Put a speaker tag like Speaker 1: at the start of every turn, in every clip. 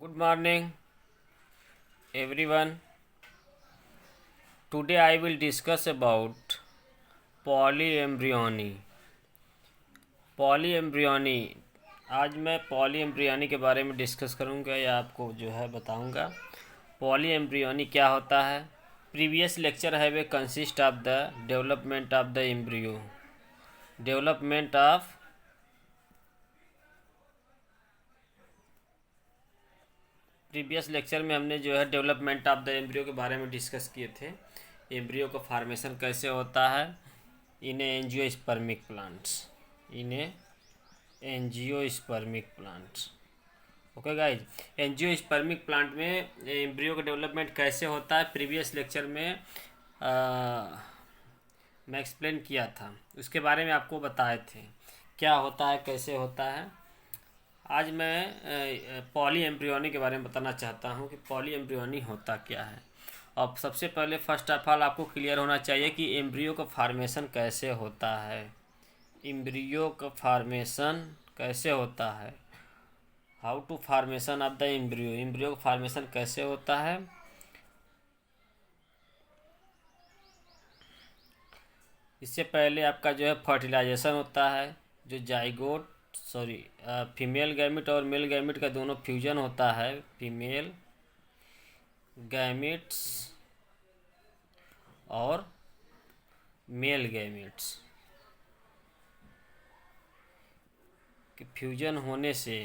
Speaker 1: Good morning, everyone. Today I will discuss about polyembryony. Polyembryony. आज मैं polyembryony के बारे में डिस्कस करूंगा या आपको जो है बताऊंगा पॉलीएम्ब्रियोनी क्या होता है। प्रीवियस लेक्चर है वे consist of the development of the embryo. Development of previous lecture में हमने जो है डेवलपमेंट ऑफ द एम्ब्रियो के बारे में डिस्कस किए थे। एम्ब्रियो का फॉर्मेशन कैसे होता है in angiospermic plants. In angiospermic plants. Okay guys, angiospermic plant में एम्ब्रियो का डेवलपमेंट कैसे होता है प्रीवियस लेक्चर में मैं एक्सप्लेन किया था। उसके बारे में आपको बताए थे क्या होता है कैसे होता है। आज मैं पॉली एम्ब्रियोनी के बारे में बताना चाहता हूँ कि पॉली एम्ब्रियोनी होता क्या है। अब सबसे पहले फर्स्ट ऑफ ऑल आपको क्लियर होना चाहिए कि एम्ब्रियो का फॉर्मेशन कैसे होता है। एम्ब्रियो का फॉर्मेशन कैसे होता है, how to formation of the embryo. Embryo का फॉर्मेशन कैसे होता है। इससे पहले आपका जो है फर्टिलाइजेशन होता है, जो जाइगोट फीमेल गैमिट और मेल गैमिट का दोनों फ्यूजन होता है। फीमेल गैमिट्स और मेल गैमिट्स के फ्यूजन होने से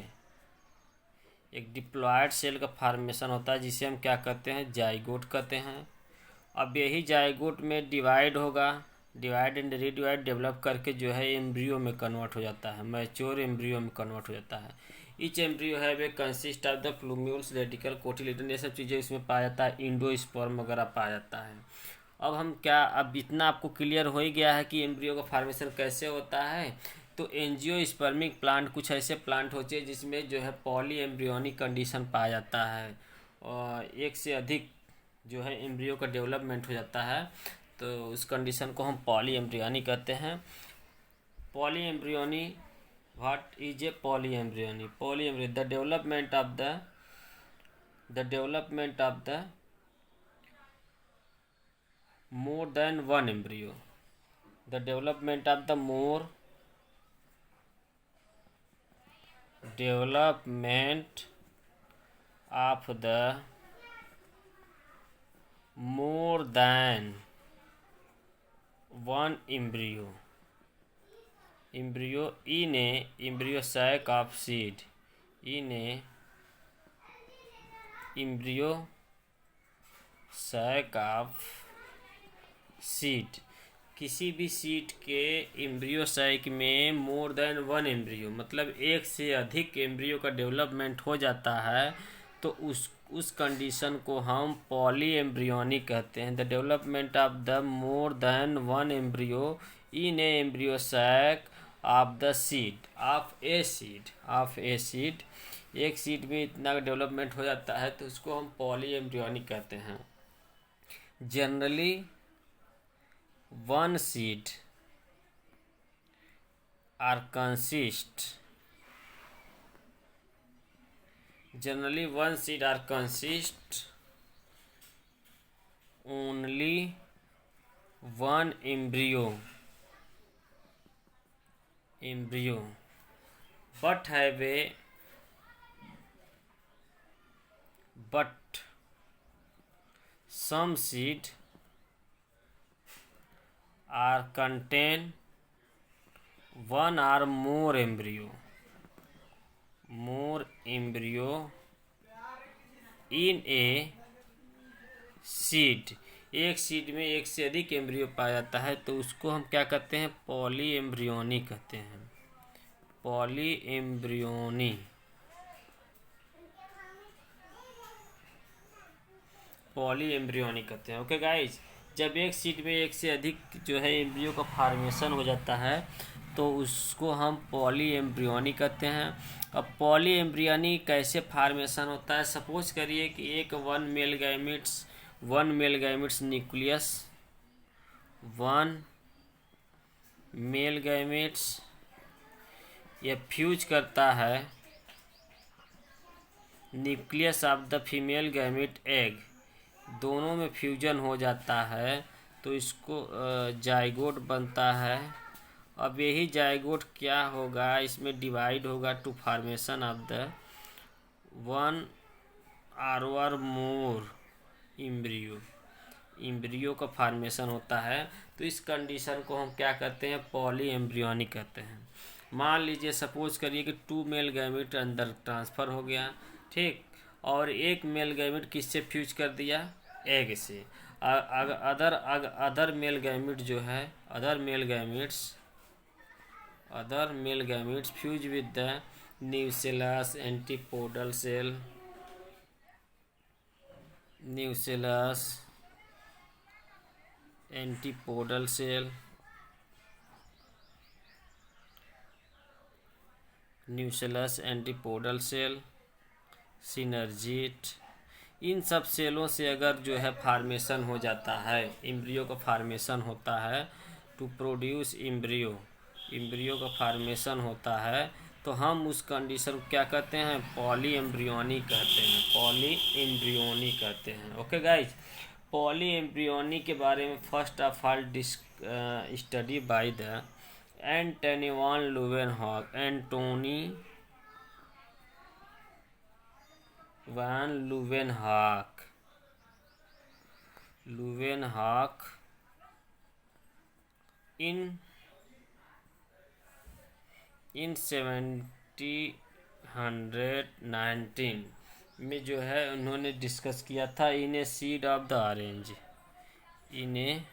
Speaker 1: एक डिप्लॉयड सेल का फॉर्मेशन होता है जिसे हम क्या कहते हैं, जाइगोट कहते हैं। अब यही जाइगोट में डिवाइड होगा, डिवाइड एंड रीडिवाइड डेवलप करके जो है एम्ब्रियो में कन्वर्ट हो जाता है, मैच्योर एम्ब्रियो में कन्वर्ट हो जाता है। ईच एम्ब्रियो है वे consist of the plumules, radicle, cotyledon, ये सब चीज़ें इसमें पाया जाता है। इंडोस्पर्म वगैरह पाया जाता है। अब इतना आपको क्लियर हो ही गया है कि एम्ब्रियो का फॉर्मेशन कैसे होता है। तो एंजियोस्पर्मिक प्लांट कुछ ऐसे प्लांट होते हैं जिसमें जो है पॉली एम्ब्रियोनिक कंडीशन पाया जाता है और एक से अधिक जो है एम्ब्रियो का डेवलपमेंट हो जाता है, तो उस कंडीशन को हम पॉली एम्ब्रियोनी कहते हैं। Poly embryony, what is a poly embryony. Poly embryo the development of the more than one embryo. The development of the more development of the more than one embryo in a embryo sac of seed, in a embryo sac of seed, किसी भी seed के embryo साइक में मोर than one embryo मतलब एक से अधिक embryo का development हो जाता है, तो उस कंडीशन को हम पॉली एम्ब्रियोनी कहते हैं। The development of the more than one embryo in a embryo sac of the seed of a seed, एक सीड में इतना डेवलपमेंट हो जाता है तो उसको हम पॉली एम्ब्रियोनी कहते हैं। Generally one seed are consist generally one seed are consist only one embryo but have a but some seed are contain one or more embryo in a seed। एक seed में एक से अधिक embryo पाया जाता है तो उसको हम क्या कहते हैं, पॉली एम्ब्रियोनी कहते हैं। पॉली एम्ब्रियोनी, पॉली एम्ब्रियोनी कहते हैं। ओके गाइज, जब एक सीड में एक से अधिक जो है एम्ब्रियो का फॉर्मेशन हो जाता है तो उसको हम पॉली एम्ब्रियोनी कहते हैं। अब पॉली एम्ब्रियोनी कैसे फॉर्मेशन होता है, सपोज करिए कि एक one male gametes nucleus, one male gametes ये फ्यूज करता है nucleus of the female gamete egg दोनों में फ्यूजन हो जाता है तो इसको जाइगोट बनता है। अब यही जाइगोट क्या होगा, इसमें डिवाइड होगा to formation of the one और मोर इम्ब्रियो। इम्ब्रियो का फॉर्मेशन होता है तो इस कंडीशन को हम क्या कहते हैं, पॉली एम्ब्रियोनिक कहते हैं। मान लीजिए सपोज करिए कि 2 मेल गैमेट अंदर ट्रांसफ़र हो गया, ठीक, और एक मेल गैमेट किससे फ्यूज कर दिया, एग से। अदर मेल गैमेट जो है, other male gametes fuse with the nucellus antipodal cell, nucellus antipodal cell, nucellus antipodal cell, synergid, इन सब सेलों से अगर जो है फार्मेशन हो जाता है, इम्ब्रियो का फार्मेशन होता है, टू प्रोड्यूस इम्ब्रियो का फार्मेशन होता है, तो हम उस कंडीशन को क्या कहते हैं, पॉली एम्ब्रियोनिक कहते हैं, पॉली एम्ब्रियोनिक कहते हैं। ओके गाइज, पॉली एम्ब्रियोनिक के बारे में first of all study by the Antonie van Leeuwenhoek, Antonie van Leeuwenhoek in 1719 में जो है उन्होंने डिस्कस किया था in a seed of the orange, in a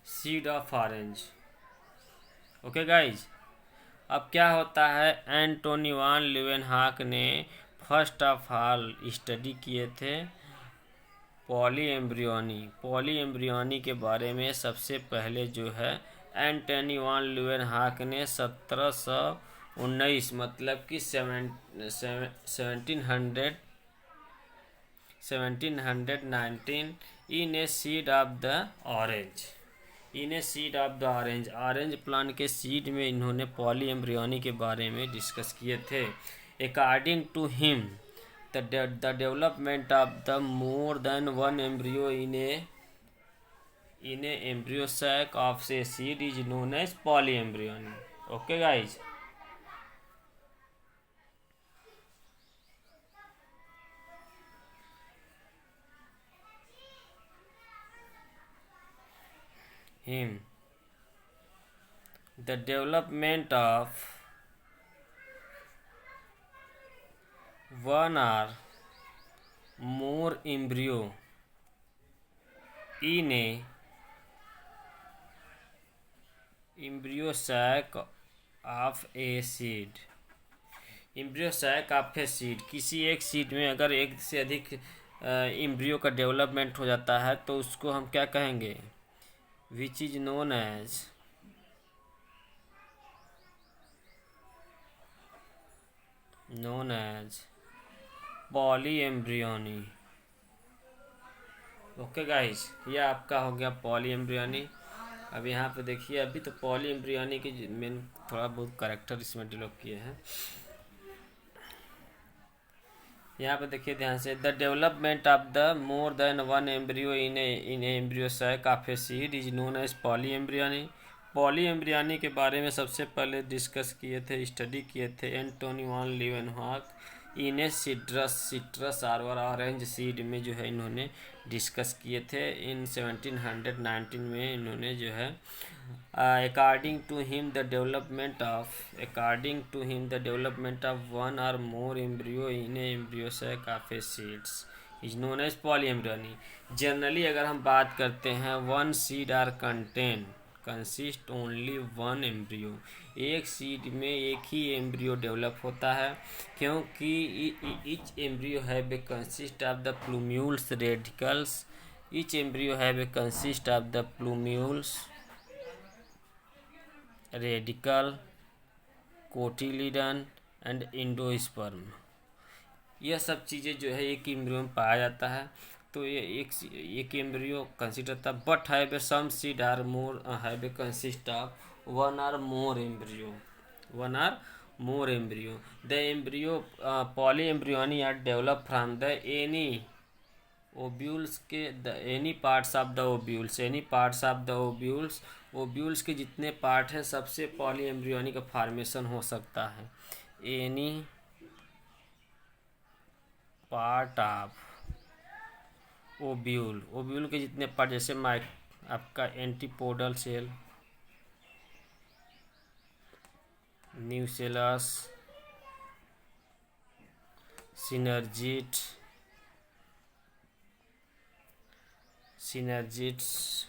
Speaker 1: seed of orange. Okay guys, अब क्या होता है, एंटोनी वान ल्यूवेनहॉक ने फर्स्ट ऑफ ऑल स्टडी किए थे पॉली एम्ब्रियोनी के बारे में। सबसे पहले जो है एंटोनी वान ल्यूवेनहॉक ने 1719 मतलब कि 1719 in a seed of the orange, orange plant के सीड में इन्होंने पॉली एम्ब्रियोनी के बारे में डिस्कस किए थे। According to him the development of the more than one embryo in a embryo sac of a seed is known as poly embryony. Okay guys, the development of one or more embryo in a embryo sac of a seed, embryo sac of a seed, किसी एक seed में अगर एक से अधिक embryo का development हो जाता है तो उसको हम क्या कहेंगे, which is known as poly embryony. Okay guys, यह आपका हो गया पॉली एम्ब्रियोनी। अब यहाँ पे देखिए, अभी तो पॉली एम्ब्रियोनी की मेन थोड़ा बहुत कैरेक्टर इसमें डेवलप किए हैं। यहाँ पे देखिए ध्यान से, the development of the more than one embryo in embryo sac of a seed is known as poly embryony. Polyembryony के बारे में सबसे पहले डिस्कस किए थे, स्टडी किए थे एंटोनी वान लीवेनहॉक इन ए सिट्रस और ऑरेंज सीड में जो है इन्होंने डिस्कस किए थे। इन 1719 में इन्होंने जो है according to him the development of one और more embryo in embryo sac of a seeds is known as poly embryony. Generally अगर हम बात करते हैं, one seed are consist only one embryo, एक सीड में एक ही एम्ब्रियो डेवलप होता है, क्योंकि each embryo have a consist of the plumules radicles, each embryo have a consist of the plumules radicle, cotyledon and endosperm. यह सब चीज़ें जो है एक एम्ब्रियो में पाया जाता है। तो ये एक एम्ब्रियो कंसिडर था, but have a some seed are more have a consist of one और more embryo. one or more embryo. The embryo polyembryony are developed from the any ovules के any parts of the ovules, any parts of the ovules, ovules के जितने part हैं सबसे poly embryony का formation हो सकता है। Any part of ovule, ovule के जितने पार्ट जैसे आपका antipodal cell, nucellus, synergids.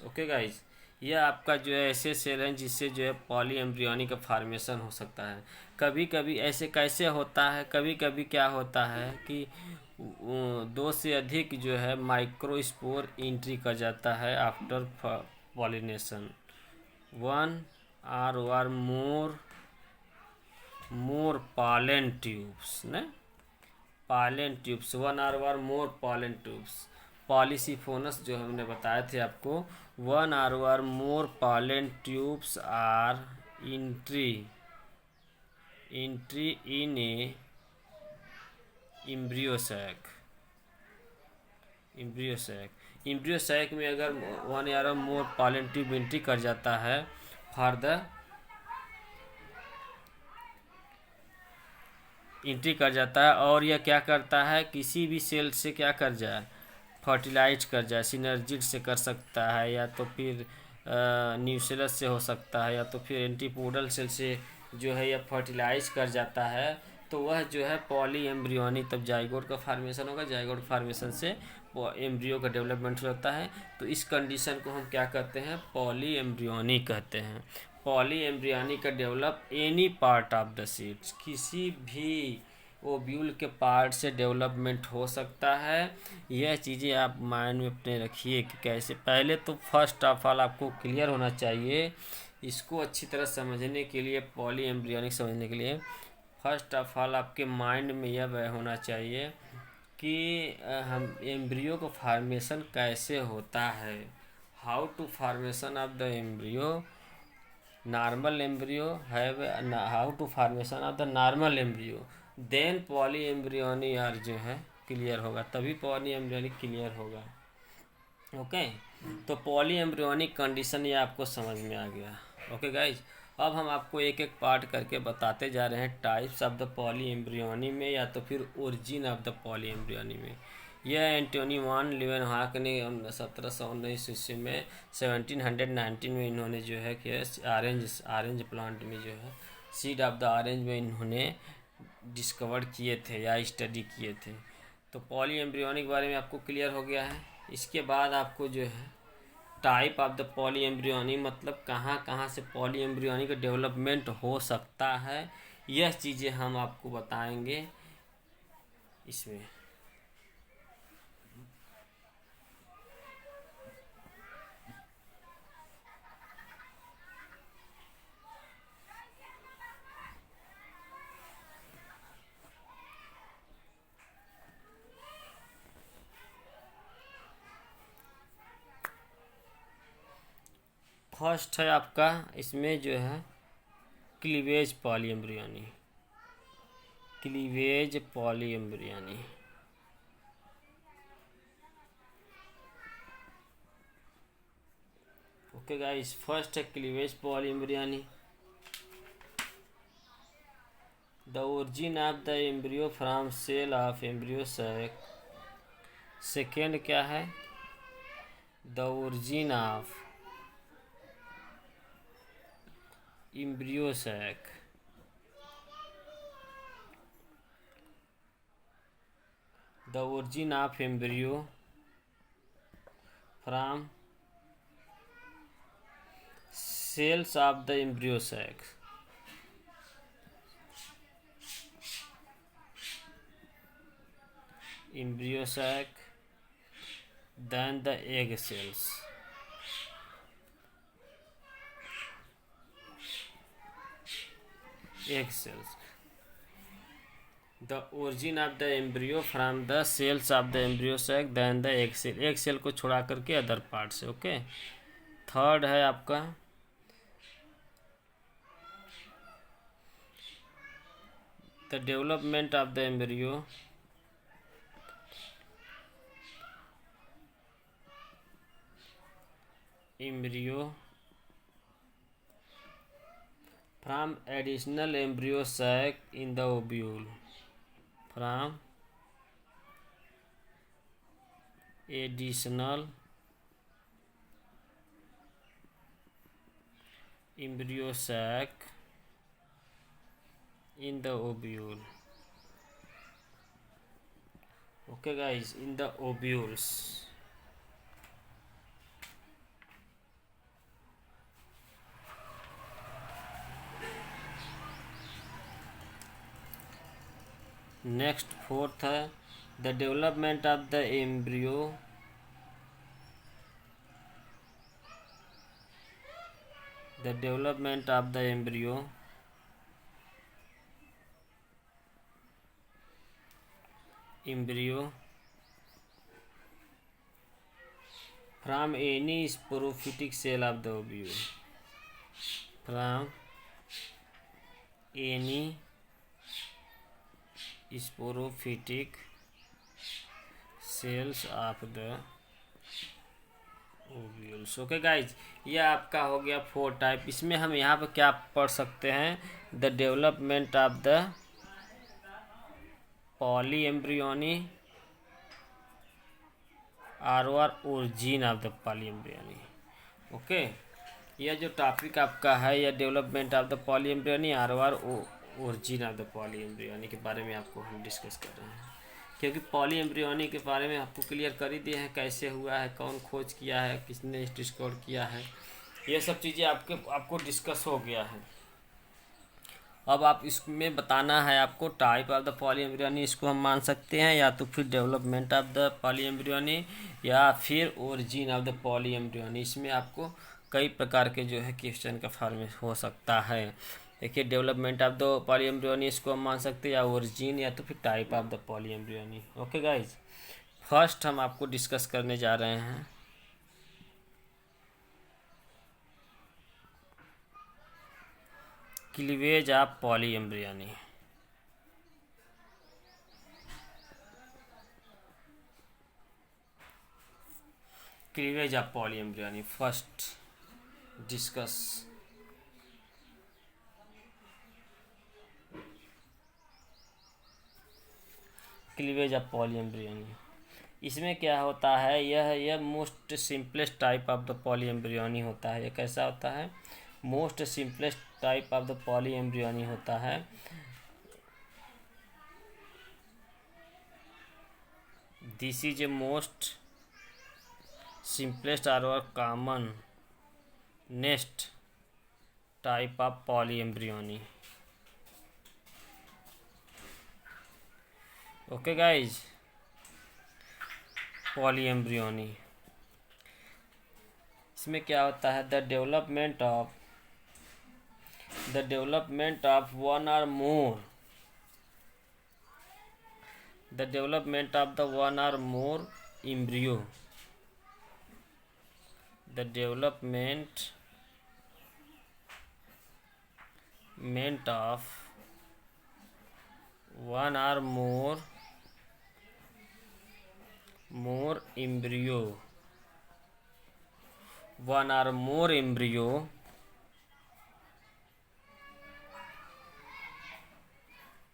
Speaker 1: Okay guys, यह आपका जो है ऐसे सेल हैं जिससे जो है पॉली एम्ब्रियोनी का फॉर्मेशन हो सकता है। कभी कभी ऐसे कैसे होता है, कभी कभी क्या होता है कि दो से अधिक जो है माइक्रोस्पोर एंट्री कर जाता है after pollination. One or more pollen tubes न pollen tubes, one or more pollen tubes. Polysiphonous जो हमने बताए थे आपको, one or more pollen tubes are entry in a embryo sac में अगर वन या मोर पॉलन ट्यूब एंट्री कर जाता है फॉर द एंट्री कर जाता है, और यह क्या करता है किसी भी सेल से क्या कर जाए, फर्टिलाइज कर जाए। सिनर्जिड से कर सकता है, या तो फिर न्यूसेलस से हो सकता है, या तो फिर एंटीपोडल सेल से जो है यह फर्टिलाइज कर जाता है। तो वह जो है पॉली एम्ब्रियोनी, तब जाइगोट का फार्मेशन होगा, जाइगोट फार्मेशन से एम्ब्रियो का डेवलपमेंट होता है। तो इस कंडीशन को हम क्या कहते हैं, पॉली एम्ब्रियोनी कहते हैं। पॉली एम्ब्रियोनी का develop any part of the seeds, किसी भी ओब्यूल के पार्ट से डेवलपमेंट हो सकता है। यह चीज़ें आप माइंड में अपने रखिए कि कैसे। पहले तो फर्स्ट ऑफ ऑल आपको क्लियर होना चाहिए, इसको अच्छी तरह समझने के लिए, पॉली एम्ब्रियोनिक समझने के लिए फर्स्ट ऑफ ऑल आपके माइंड में यह होना चाहिए कि हम एम्ब्रियो का फार्मेशन कैसे होता है। How to formation of the embryo, normal embryo have, how to formation of the normal embryo, then polyembryony are जो है क्लियर होगा, तभी पॉली एम्ब्रियोनिक क्लियर होगा। ओके, तो पॉली एम्ब्रियोनिक कंडीशन ये आपको समझ में आ गया। ओके गाइज, अब हम आपको एक एक पार्ट करके बताते जा रहे हैं types of the poly embryony में, या तो फिर origin of the poly embryony में। यह एंटोनी वान लीवेनहॉक ने 1719 ईस्वी में 1719 में इन्होंने जो है कि ऑरेंज प्लांट में जो है सीड ऑफ द ऑरेंज में इन्होंने डिस्कवर किए थे या स्टडी किए थे। तो पॉली एम्ब्रियोनिक के बारे में आपको क्लियर हो गया है। इसके बाद आपको जो है type of the poly embryony, मतलब कहाँ कहाँ से पॉली एम्ब्रियोनी का डेवलपमेंट हो सकता है, यह चीज़ें हम आपको बताएंगे इसमें। फर्स्ट है आपका इसमें जो है cleavage poly embryony, cleavage poly embryony. Okay guys, first है cleavage poly embryony, the origin of the embryo from cell of embryo sac. Second क्या है, the origin of embryo sac. The origin of embryo from cells of the embryo sac. Embryo sac, then the egg cells। egg cells, the origin of the embryo from the cells of the embryo sac, then the egg cell। egg cell को छोड़ा करके other part से। Okay, third है आपका the development of the embryo from additional embryo sac in the ovule, from additional embryo sac in the ovule. Okay guys, in the ovules. Next fourth है the development of the embryo embryo from any sporophytic cell of the ovule, from any sporophytic cells of the ovules. Okay guys, ये आपका हो गया 4 type. इसमें हम यहाँ पर क्या पढ़ सकते हैं? The development of the polyembryony or origin of the poly embryony. Okay, यह जो टॉपिक आपका है यह development of the polyembryony or origin of the polyembryony के बारे में आपको हम डिस्कस कर रहे हैं, क्योंकि पॉली एम्ब्रियोनी के बारे में आपको क्लियर कर ही दिए हैं कैसे हुआ है, कौन खोज किया है, किसने डिस्कवर किया है, ये सब चीज़ें आपको डिस्कस हो गया है. अब आप इसमें बताना है आपको type of the polyembryony, इसको हम मान सकते हैं या तो फिर development of the poly embryony या फिर origin of the poly embryony. इसमें आपको कई प्रकार के जो है क्वेश्चन का फॉर्म हो सकता है. देखिए, development of the polyembryony इसको हम मान सकते हैं या ओरिजिन या तो फिर type of the poly embryony. Okay guys, first हम आपको डिस्कस करने जा रहे हैं cleavage of poly embryony. Cleavage of poly embryony first discuss. Cleavage of poly embryony, इसमें क्या होता है? यह most simplest type of the poly embryony होता है. यह कैसा होता है? Most simplest type of the poly embryony होता है. This is a most simplest और common nest type of poly embryony. Okay guys, poly embryony इसमें क्या होता है? द डेवलपमेंट ऑफ वन और मोर embryo, the development of one or more embryo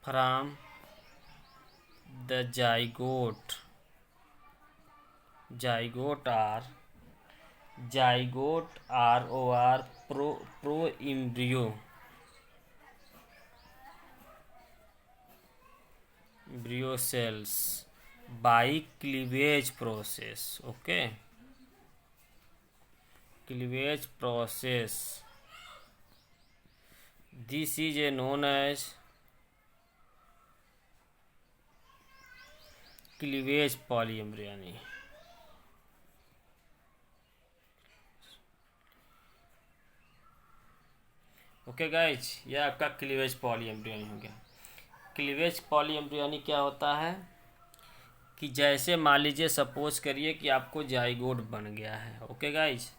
Speaker 1: from the zygote or pro embryo cells by cleavage process. Okay, cleavage process, this is known as cleavage poly embryony. Okay guys, यह आपका cleavage poly embryony हो गया. Cleavage poly embryony क्या होता है कि जैसे मान लीजिए सपोज करिए कि आपको जाइगोट बन गया है. ओके गाइज,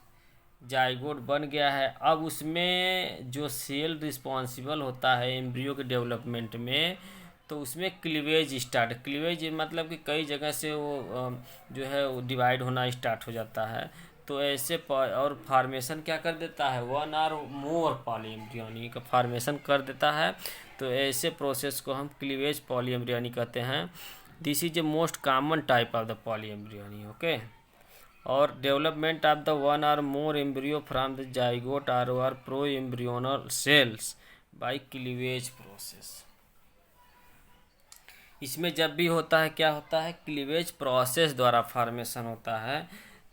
Speaker 1: जाइगोट बन गया है. अब उसमें जो सेल रिस्पॉन्सिबल होता है एम्ब्रियो के डेवलपमेंट में तो उसमें क्लीवेज मतलब कि कई जगह से वो जो है वो डिवाइड होना स्टार्ट हो जाता है। तो ऐसे और फार्मेशन क्या कर देता है, वन और मोर पॉलीएम्ब्रियोनी का फार्मेशन कर देता है। तो ऐसे प्रोसेस को हम क्लीवेज पॉलीएम्ब्रियोनी कहते हैं। This is a most common type of the polyembryony. Okay. और डेवलपमेंट ऑफ द वन और more embryo from the zygote और proembryonal cells by cleavage process. इसमें जब भी होता है क्या होता है, क्लीवेज प्रोसेस द्वारा फॉर्मेशन होता है।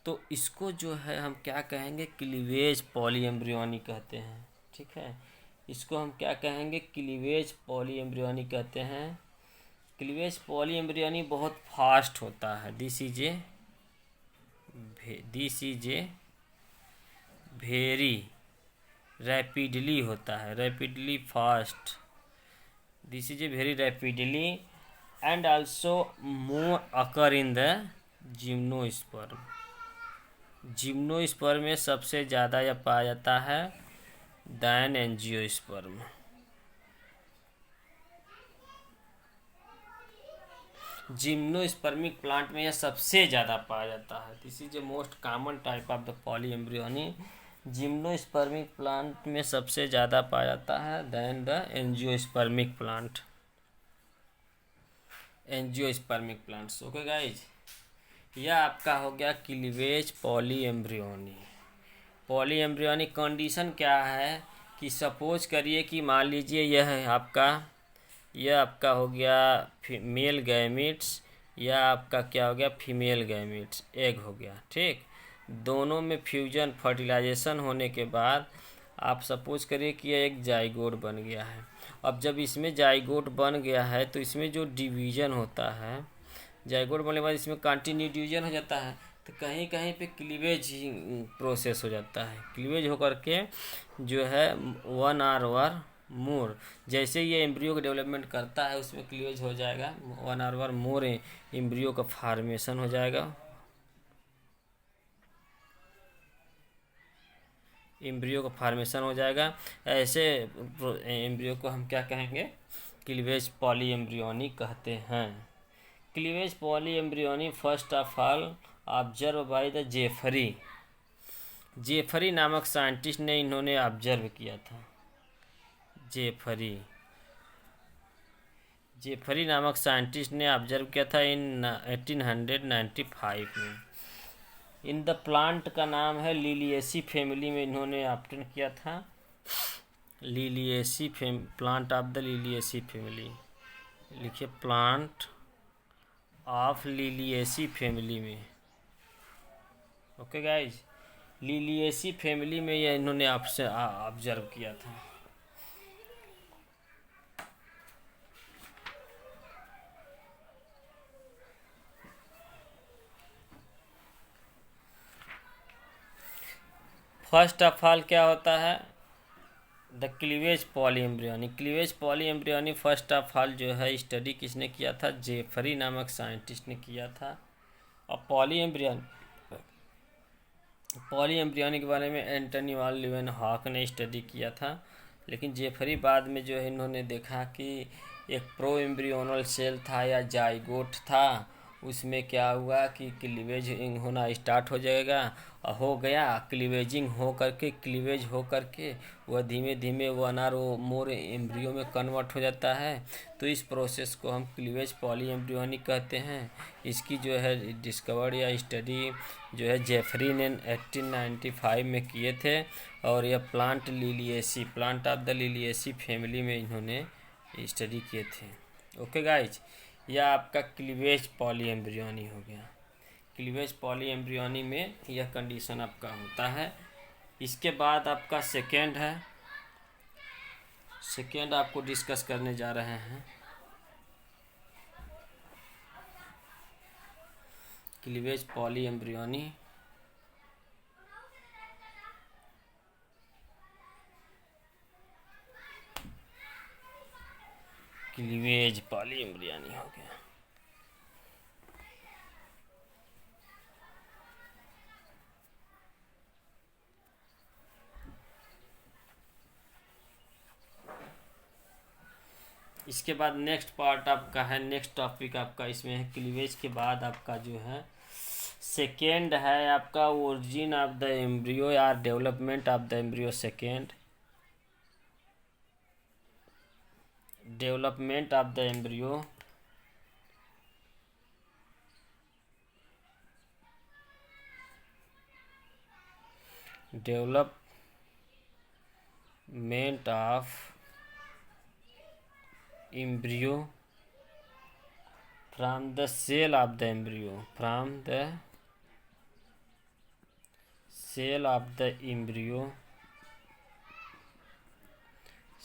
Speaker 1: तो इसको जो है हम क्या कहेंगे, क्लीवेज पॉलीएम्ब्रियोनी कहते हैं। ठीक है, इसको हम क्या कहेंगे, क्लीवेज पॉलीएम्ब्रियोनी कहते हैं। क्लीवेज पॉलीएम्ब्रियोनी बहुत फास्ट होता है। This is a very rapidly होता है, rapidly fast. This is a very rapidly and also more occur in the gymnosperm. Gymnosperm में सबसे ज़्यादा यह पाया जाता है दैन एंजियोस्पर्म। जिम्नोस्पर्मिक प्लांट में यह सबसे ज़्यादा पाया जाता है। This is a most common type of the polyembryony. Gymnospermic plant में सबसे ज़्यादा पाया जाता है than the angiospermic plant. Angiospermic plants. Okay guys, यह आपका हो गया क्लीवेज पॉलीएम्ब्रियोनी। पॉलीएम्ब्रियोनिक कंडीशन क्या है कि सपोज करिए कि मान लीजिए यह आपका हो गया मेल गैमिट्स, या आपका क्या हो गया फीमेल गैमिट्स, एग हो गया। ठीक, दोनों में फ्यूजन फर्टिलाइजेशन होने के बाद आप सपोज करिए कि यह एक जाइगोट बन गया है। अब जब इसमें जाइगोट बन गया है तो इसमें जो डिवीज़न होता है, जाइगोट बनने के बाद इसमें कंटिन्यू डिवीजन हो जाता है। तो कहीं कहीं पे क्लीवेज प्रोसेस हो जाता है। क्लीवेज होकर के जो है वन आर मोर, जैसे ये एम्ब्रियो का डेवलपमेंट करता है उसमें क्लीवेज हो जाएगा, वन आर मोर एम्ब्रियो का फार्मेशन हो जाएगा। एम्ब्रियो का फार्मेशन हो जाएगा। ऐसे एम्ब्रियो को हम क्या कहेंगे, क्लीवेज पॉलीएम्ब्रियोनी कहते हैं। Cleavage polyembryony first of all observe by the Jeffrey नामक साइंटिस्ट ने इन्होंने ऑब्जर्व किया था। जेफरी नामक साइंटिस्ट ने ऑब्जर्व किया था इन 1895 में। इन द प्लांट का नाम है लिलिएसी फैमिली में इन्होंने ऑब्टेन किया था। Plant of the Liliaceae family, लिखिए प्लांट ऑफ लिलिएसी फैमिली में। ओके गाइज, लिलिएसी फैमिली में यह इन्होंने आपसे ऑब्जर्व किया था। फर्स्ट ऑफ ऑल क्या होता है, the cleavage polyembryony. Cleavage polyembryony first of all जो है स्टडी किसने किया था, जेफरी नामक साइंटिस्ट ने किया था। और पॉलीएम्ब्रियोनी के बारे में एंटनी वान लीवेनहॉक ने स्टडी किया था। लेकिन जेफरी बाद में जो है इन्होंने देखा कि एक प्रो एम्ब्रियोनल सेल था या जाइगोट था, उसमें क्या हुआ कि क्लीवेज होना स्टार्ट हो जाएगा, हो गया क्लीवेजिंग हो करके वह धीमे धीमे वन और मोर एम्ब्रियो में कन्वर्ट हो जाता है। तो इस प्रोसेस को हम क्लीवेज पॉलीएम्ब्रियोनी कहते हैं। इसकी जो है डिस्कवर या स्टडी जो है जेफरी ने 1895 में किए थे। और यह plant of the Liliaceae family में इन्होंने स्टडी किए थे। ओके गाइज, यह आपका क्लीवेज पॉलीएम्ब्रियोनी हो गया। क्लीवेज पॉलीएम्ब्रियोनी में यह कंडीशन आपका होता है। इसके बाद आपका सेकेंड आपको डिस्कस करने जा रहे हैं क्लीवेज पॉलीएम्ब्रियोनी। क्लीवेज पॉलीएम्ब्रियोनी हो गया। इसके बाद नेक्स्ट पार्ट आपका है, नेक्स्ट टॉपिक आपका इसमें है क्लीवेज के बाद आपका जो है सेकेंड है आपका ओरिजिन ऑफ द एम्ब्रियो या development of the embryo. Second, development of the embryo. Development of embryo from the cell of the embryo, from the cell of the embryo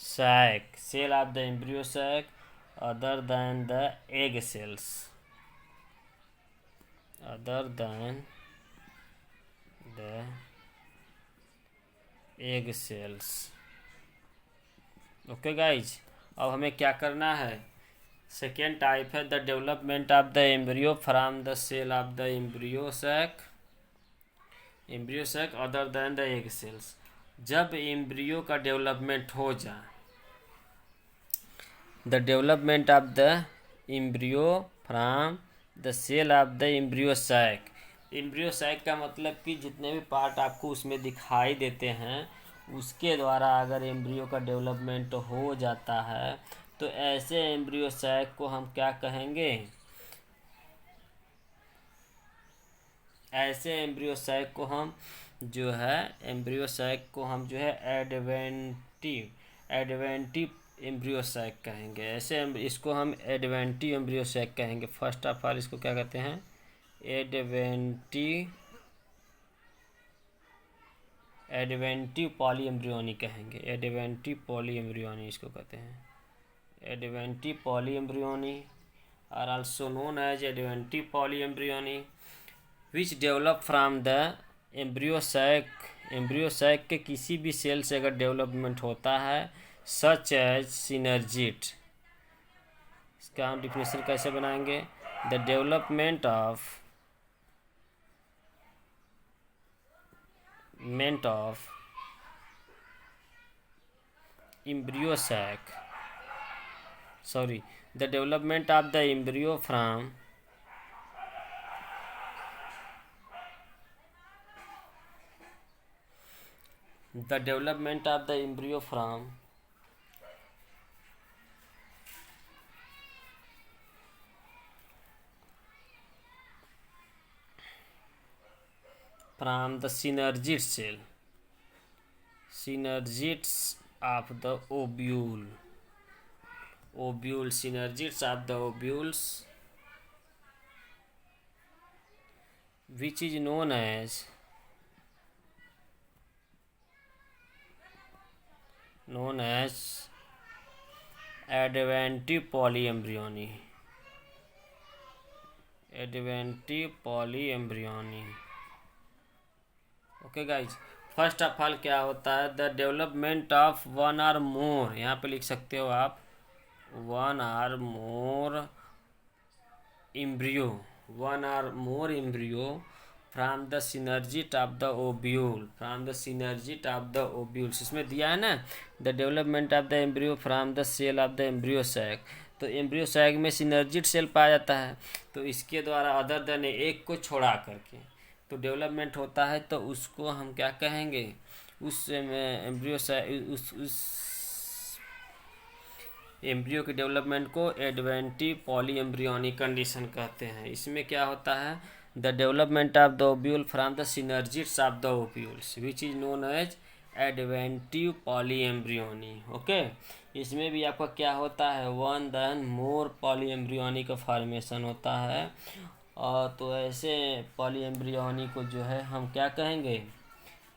Speaker 1: sac, cell of the embryo sac other than the egg cells, other than the egg cells। Okay guys, अब हमें क्या करना है, second type है the development of the embryo from the cell of the embryo sac other than the egg cells. जब embryo का development हो जाए, the development of the embryo from the cell of the embryo sac. Embryo sac का मतलब कि जितने भी part आपको उसमें दिखाई देते हैं उसके द्वारा अगर एम्ब्रियो का डेवलपमेंट हो जाता है तो ऐसे एम्ब्रियो सैक को हम क्या कहेंगे, ऐसे एम्ब्रियो सैक को हम जो है एम्ब्रियो सैक को हम जो है एडवेंटिव एम्ब्रियो सैक कहेंगे। ऐसे इसको हम एडवेंटिव एम्ब्रियो सैक कहेंगे। फर्स्ट ऑफ ऑल इसको क्या कहते हैं, एडवेंटिव पॉली एम्ब्रियोनी कहेंगे। एडवेंटिव पॉली एम्ब्रियोनी इसको कहते हैं, adventive polyembryony are also known as adventive polyembryony which develop from the embryo sac. Embryo sac के किसी भी सेल से अगर डेवलपमेंट होता है, सच एज सिनर्जिट। इसका हम डिफिनेशन कैसे बनाएंगे, the development of embryo sac, sorry, the development of the embryo from the development of the embryo from the synergid cell, synergids of the ovule, synergids of the ovules which is known as adventive polyembryony, adventive polyembryony। Okay guys, first of all क्या होता है, the development of one or more, यहाँ पे लिख सकते हो आप one or more embryo from the synergid of the ovule, इसमें दिया है ना the development of the embryo from the cell of the embryo sac. तो एम्ब्रियो सैक में सिनर्जिट सेल पाया जाता है, तो इसके द्वारा अदर देन एक को छोड़ा करके तो डेवलपमेंट होता है, तो उसको हम क्या कहेंगे, उस एम्ब्रियो एम्ब्रियो के डेवलपमेंट को एडवेंटिव पॉली एम्ब्रियोनिक कंडीशन कहते हैं। इसमें क्या होता है, the development of the ovule from the synergids of the ovules which is known as adventive poly embryony. Okay, इसमें भी आपका क्या होता है, one then more polyembryony का फॉर्मेशन होता है। और तो ऐसे पॉली एम्ब्रियोनी को जो है हम क्या कहेंगे,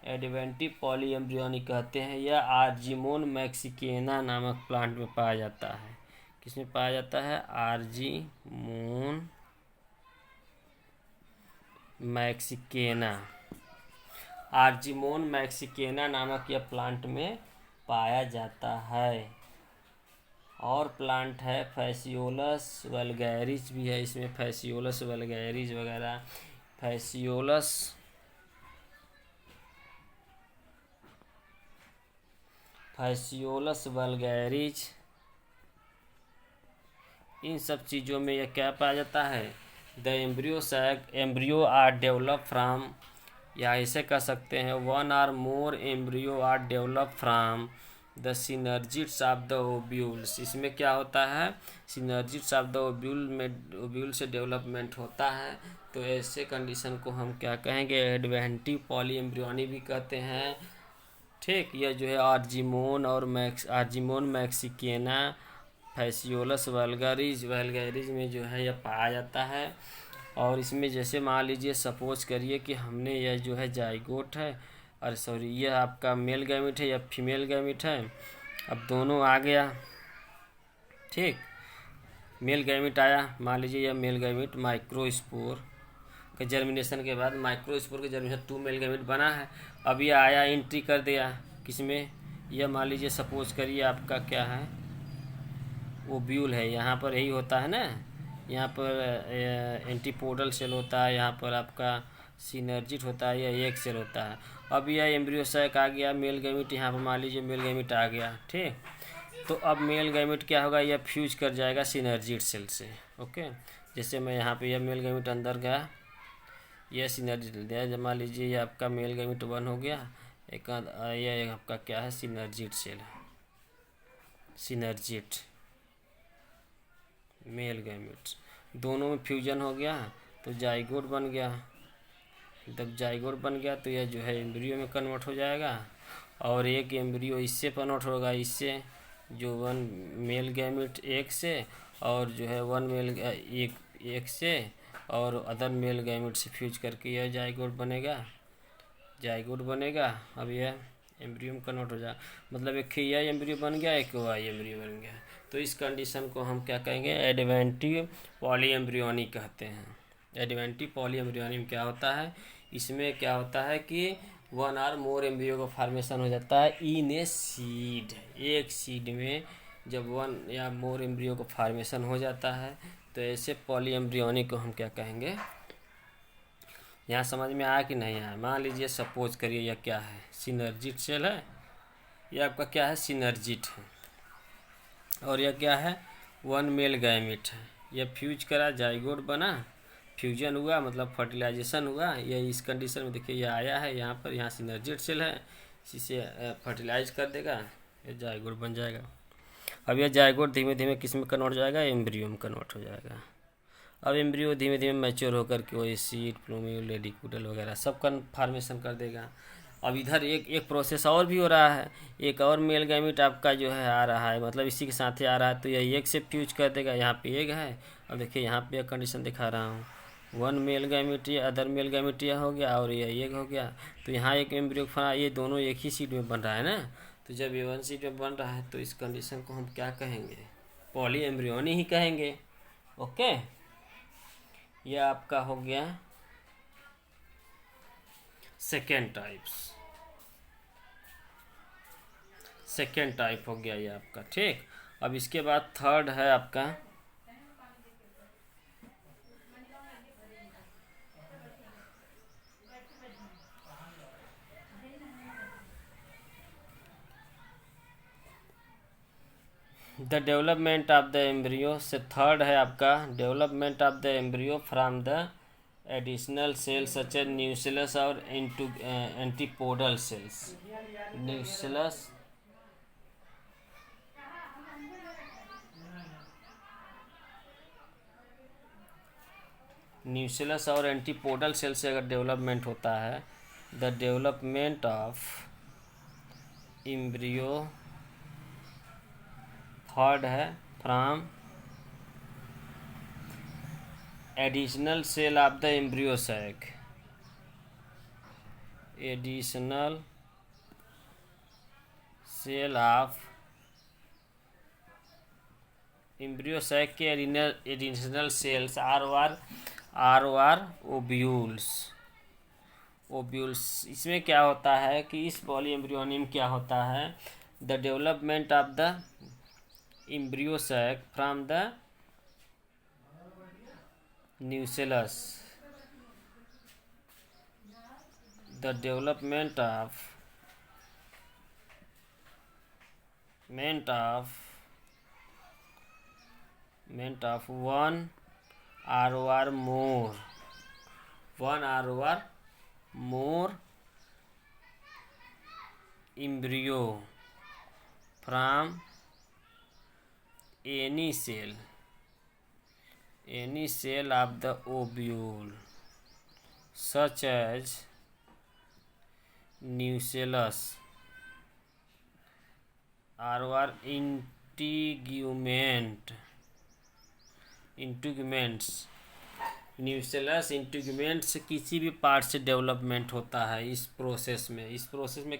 Speaker 1: एडवेंटिव पॉली एम्ब्रियोनी कहते हैं। यह आर्जीमोन मैक्सिकेना नामक प्लांट में पाया जाता है। किसमें पाया जाता है, आर्जीमोन मैक्सिकेना नामक यह प्लांट में पाया जाता है। और प्लांट है फैसियोलस वल्गैरिस भी है इसमें, फैसियोलस वल्गैरिस वगैरह, फैसियोलस वल्गैरिस इन सब चीज़ों में यह क्या पाया जाता है, the embryo are develop from, या ऐसे कह सकते हैं one or more embryo are develop from the synergids of the ovules. इसमें क्या होता है, सिनर्जिड्स ऑफ द ओव्यूल से डेवलपमेंट होता है। तो ऐसे कंडीशन को हम क्या कहेंगे, एडवेंटिव पॉली एम्ब्रियोनी भी कहते हैं। ठीक, यह जो है आर्जिमोन मैक्सिकेना फैसियोलस वल्गैरिस में जो है यह पाया जाता है। और इसमें जैसे मान लीजिए सपोज करिए कि हमने यह जो है जाइगोट है, और सॉरी यह आपका मेल गैमिट है या फीमेल गैमिट है। अब दोनों आ गया, ठीक, मेल गैमिट आया, मान लीजिए यह मेल गैमिट माइक्रोस्पोर के जर्मिनेशन के बाद माइक्रोस्पोर के जर्मिनेशन 2 मेल गैमिट बना है। अब यह आया एंट्री कर दिया किसमें, यह मान लीजिए सपोज करिए आपका क्या है, ओव्यूल है, यहाँ पर यही होता है ना, यहाँ पर एंटीपोडल सेल होता है, यहाँ पर आपका सिनर्जिट होता है, या एक सेल होता है। अब यह एम्ब्रियो सैक आ गया, मेल गैमिट यहाँ पर मान लीजिए मेल गैमिट आ गया, ठीक। तो अब मेल गैमिट क्या होगा, यह फ्यूज कर जाएगा सिनर्जिट सेल से। ओके, जैसे मैं यहाँ पे यह मेल गैमिट अंदर गया, यह सिनर्जिट दिया, जब मान लीजिए ये आपका मेल गैमिट 1 हो गया, यह आपका क्या है, सिनर्जिट सेल है, सिनर्जिट मेल गैमिट, दोनों में फ्यूजन हो गया तो जाइगोट बन गया। जब जाइगोट बन गया तो यह जो है एम्ब्रियो में कन्वर्ट हो जाएगा, और एक एम्ब्रियो इससे कन्वर्ट होगा, इससे जो 1 मेल गैमिट एक से, और जो है 1 मेल एक से, और अदर मेल गैमिट से फ्यूज करके यह जाइगोट बनेगा। अब यह एम्ब्रियो में कन्वर्ट हो जाए, मतलब एक यह एम्ब्रियो बन गया, एक वाई एम्ब्रियो बन गया। तो इस कंडीशन को हम क्या कहेंगे, एडवेंटिव पॉली एम्ब्रियोनी कहते हैं। एडवेंटिव पॉली एम्ब्रियोनी में क्या होता है, इसमें क्या होता है कि 1 और मोर एम्ब्रियो का फॉर्मेशन हो जाता है इन ए सीड, एक सीड में जब 1 या मोर एम्ब्रियो का फॉर्मेशन हो जाता है, तो ऐसे पॉली एम्ब्रियोनी को हम क्या कहेंगे। यहाँ समझ में आया कि नहीं आया। मान लीजिए सपोज करिए यह क्या है, सिनर्जिट सेल है, यह आपका क्या है, सिनर्जिट है, और यह क्या है, 1 मेल गैमिट है, यह फ्यूज करा, जाइगोट बना, फ्यूजन हुआ, मतलब फर्टिलाइजेशन हुआ। यह इस कंडीशन में देखिए यह आया है यहाँ पर, यहाँ सिनर्जिट सेल है, इसी से फर्टिलाइज कर देगा, यह जाइगोट बन जाएगा। अब यह जाइगोट धीमे धीमे किस में कन्वर्ट हो जाएगा, एम्ब्रियो में कन्वर्ट हो जाएगा। अब एम्ब्रियो धीमे धीमे मैच्योर होकर के वही सीड, प्लूम्यूल, रेडिकुलम वगैरह सब का फॉर्मेशन कर देगा। अब इधर एक प्रोसेस और भी हो रहा है, एक और मेल गैमिट आपका जो है आ रहा है, मतलब इसी के साथ ही आ रहा है, तो यह एक से फ्यूज कर देगा, यहाँ पे एक है। अब देखिए यहाँ पे एक कंडीशन दिखा रहा हूँ, 1 मेल गैमिट या अदर मेल गैमिट यह हो गया, और यह एक हो गया, तो यहाँ एक एम्ब्रियो फना, ये दोनों एक ही सीड में बन रहा है ना। तो जब ये 1 सीड में बन रहा है तो इस कंडीशन को हम क्या कहेंगे, पॉली एम्ब्रियोनी ही कहेंगे। ओके, यह आपका हो गया सेकेंड टाइप हो गया ये आपका, ठीक। अब इसके बाद थर्ड है आपका the development of the embryo से, थर्ड है आपका development of the embryo from the additional cells such as nucleus और एंटीपोडल सेल्स। न्यूक्लियस और एंटीपोडल सेल से अगर डेवलपमेंट होता है, the development of embryo, third है from additional cell of the embryo sac, additional cell of embryo sac के additional cells or ovules. इसमें क्या होता है कि इस पॉली एम्ब्रियोनी में क्या होता है, the development of the embryo sac from the nucleus, the development of मेंट of one or more, one or more embryo from any cell of the ovule, such as nucellus or integuments nucellus integuments किसी भी part से development होता है। इस process में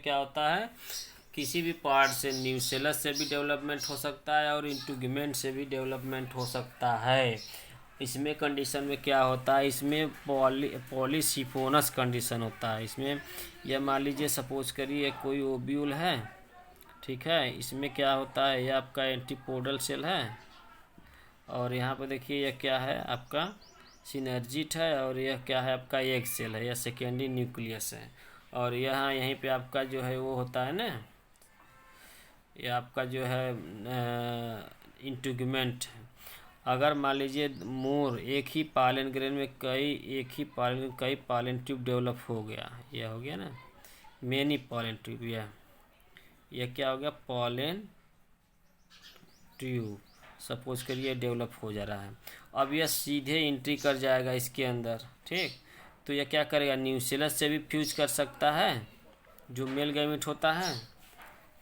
Speaker 1: क्या होता है, किसी भी पार्ट से न्यूसेलस से भी डेवलपमेंट हो सकता है और इंटीग्यूमेंट से भी डेवलपमेंट हो सकता है। इसमें कंडीशन में क्या होता है, इसमें पॉलीसिफोनस कंडीशन होता है। इसमें यह मान लीजिए सपोज करिए कोई ओब्यूल है, ठीक है। इसमें क्या होता है, यह आपका एंटीपोडल सेल है और यहाँ पर देखिए यह क्या है, आपका सिनर्जिट है और यह क्या है, आपका एग सेल है, यह सेकेंडरी न्यूक्लियस है। और यहाँ यहीं पे आपका जो है वो होता है ना, यह आपका जो है इंटीग्यूमेंट। अगर मान लीजिए मोर एक ही पॉलन ग्रेन में कई पॉलन ट्यूब डेवलप हो गया, यह हो गया ना मेनी पॉलन ट्यूब, यह क्या हो गया, पॉलन ट्यूब सपोज करिए डेवलप हो जा रहा है। अब यह सीधे एंट्री कर जाएगा इसके अंदर, ठीक। तो यह क्या करेगा, न्यूसेलस से भी फ्यूज कर सकता है, जो मेल गैमेट होता है,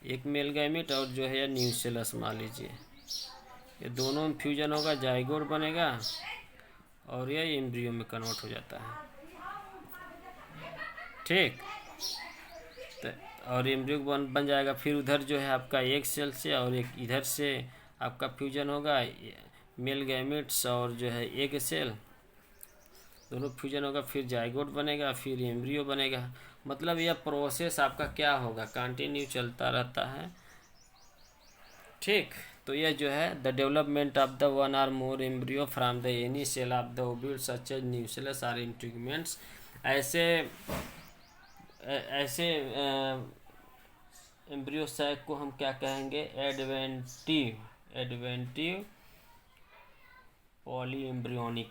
Speaker 1: एक मेल गैमेट और जो है न्यूसेलस मान लीजिए, ये दोनों में फ्यूजन होगा, जाइगोट बनेगा और यह एम्ब्रियो में कन्वर्ट हो जाता है, ठीक। तो और एम्ब्रियो बन जाएगा। फिर उधर जो है आपका एक सेल से और एक इधर से आपका फ्यूजन होगा, मेल गैमेट्स और जो है एग सेल दोनों फ्यूजन होगा, फिर जाइगोट बनेगा, फिर एम्ब्रियो बनेगा। मतलब यह प्रोसेस आपका क्या होगा, कंटिन्यू चलता रहता है, ठीक। तो यह जो है the development of the one or more embryo from the any cell of the ovule such as nucellus or integuments, ऐसे एम्ब्रियो सैक को हम क्या कहेंगे, एडवेंटिव पॉली एम्ब्रियोनी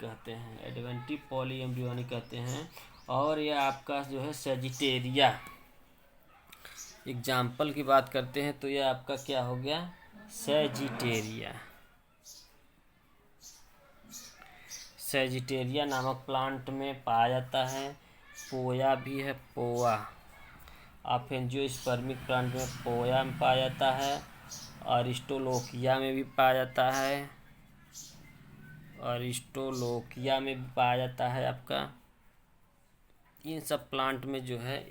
Speaker 1: कहते हैं। और यह आपका जो है सेजिटेरिया, एग्जाम्पल की बात करते हैं तो यह आपका क्या हो गया, सेजिटेरिया नामक प्लांट में पाया जाता है। पोया भी है, पोआ आप एंजियोस्पर्मिक प्लांट में पोया में पाया जाता है, अरिस्टोलोकिया में भी पाया जाता है, आपका। इन सब प्लांट में जो है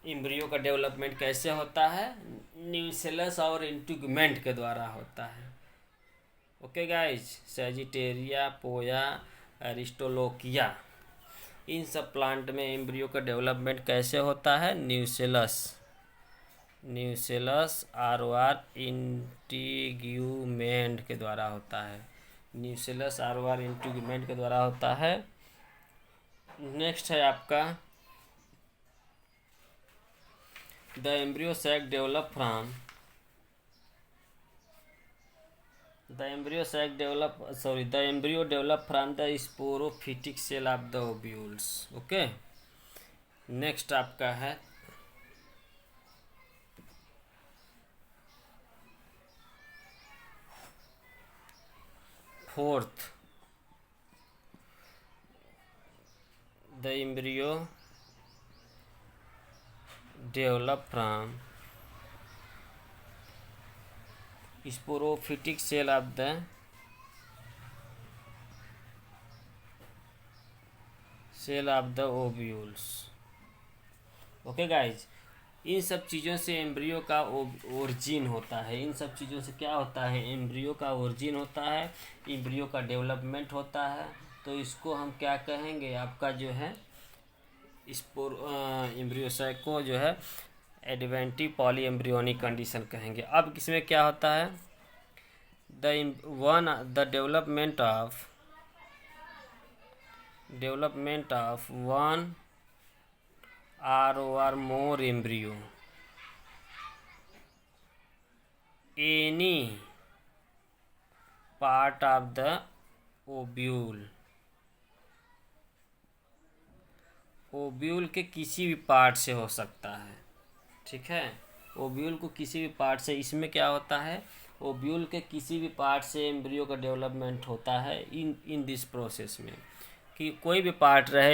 Speaker 1: एम्ब्रियो का डेवलपमेंट कैसे होता है, न्यूसेलस और इंटीग्यूमेंट के द्वारा होता है। ओके गाइज, सेजिटेरिया, पोया, अरिस्टोलोकिया, इन सब प्लांट में एम्ब्रियो का डेवलपमेंट कैसे होता है, न्यूसेलस आर इंटीग्यूमेंट के द्वारा होता है, इंटीग्यूमेंट के द्वारा होता है। नेक्स्ट है आपका the embryo sac develop from the sporophytic cell of the ovules. Okay, next आपका है fourth, the embryo develop from sporophytic cell of the ovules. Okay guys, इन सब चीज़ों से एम्ब्रियो का ओरिजिन होता है। इन सब चीज़ों से क्या होता है, एम्ब्रियो का ओरिजिन होता है, एम्ब्रियो का डेवलपमेंट होता है। तो इसको हम क्या कहेंगे, आपका जो है एम्ब्रियो सैक को जो है एडवेंटिव पॉली एम्ब्रियोनिक कंडीशन कहेंगे। अब इसमें क्या होता है, the development of one or more embryo any part of the ovule. Ovule के किसी भी पार्ट से हो सकता है, ठीक है। ओव्यूल को किसी भी पार्ट से, इसमें क्या होता है, ओव्यूल के किसी भी पार्ट से एम्ब्रियो का डेवलपमेंट होता है इन दिस प्रोसेस में, कि कोई भी पार्ट रहे